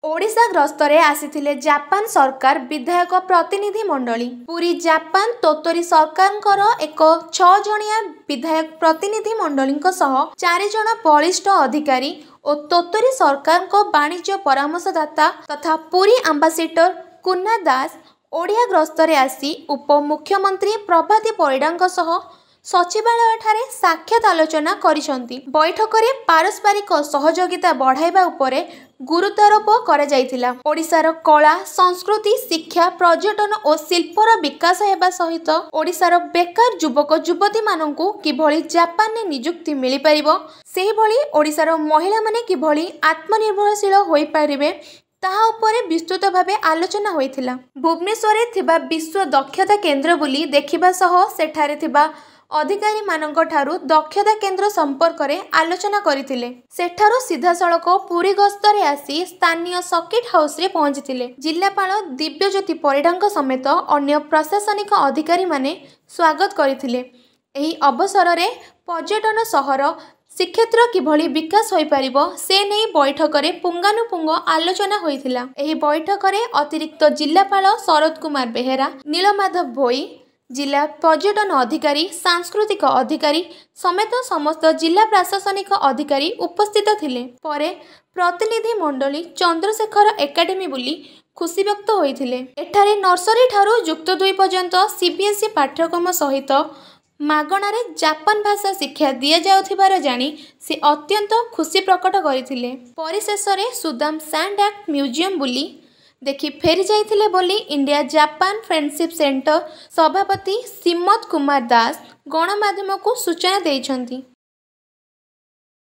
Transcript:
Odisha गस्तरे आसीथिले Japan सरकार विधायक प्रतिनिधि मंडली। पूरी जापान तोतोरी सरकार एक 6 जणिया विधायक प्रतिनिधि मंडली 4 जण बलिष्ठ अधिकारी और तोतोरी सरकार वाणिज्य परामर्शदाता तथा पूरी आंबासिडर कुन्ना दास ओडिया गस्तरे आसी उपमुख्यमंत्री प्रभाती परिडा सचिवालय ठारे साक्षात आलोचना करिसंती। बैठक में पारस्परिक सहयोगिता बढ़ाइबा उपरे गुरुत्वारोप करा जायतिला। ओडिशार कला संस्कृति शिक्षा पर्यटन और शिल्पर विकास हेबा सहित ओडिशार बेकार युवक युवती माननकु किभली जापान ने नियुक्ति मिली परिबो, सेहि भली ओडिशार महिला माने किभली आत्मनिर्भरशील होई परिबे ताहा उपरे विस्तृत भावे आलोचना होइथिला। भुवनेश्वर थिबा विश्व दक्षता केंद्र बुली देखिबा सह सेठारे थिबा अधिकारी मानक ठारू दक्षता केंद्र संपर्क में आलोचना करथिले। सेठारू सीधा सड़क पूरी गस्तरे आसी स्थानीय सर्किट हाउस रे पहुंचीथिले। जिल्लापाल दिव्यज्योति परिडा समेत अन्य प्रशासनिक अधिकारी माने स्वागत करथिले। एही अवसर रे पर्यटन सहर श्रीक्षेत्र किभली विकास होई परिबो से नहीं बैठक में पुंगानुपुंग आलोचना होइथिला। एही बैठक में अतिरिक्त जिल्लापाल शरद कुमार बेहेरा, नीलमाधव भोई, जिला पर्यटन अधिकारी सांस्कृतिक अधिकारी समेत समस्त जिला प्रशासनिक अधिकारी उपस्थित थिले। परे प्रतिनिधि मंडली चंद्रशेखर एकाडेमी बुली खुशी व्यक्त होइथिले। एठारे नर्सरी ठारू युक्त 2 पर्यंत सीबीएसई पाठ्यक्रम सहित मागणारे जापान भाषा शिक्षा दिया जाउथिबार जानी से अत्यंत खुशी प्रकट करथिले। परिशेष रे सुदाम सैंड आर्ट म्यूजियम बुली देखि फेरी जाइथिले बोली इंडिया जापान फ्रेंडशिप सेंटर सभापति श्रीमत कुमार दास गणमाध्यम को सूचना देइछंती।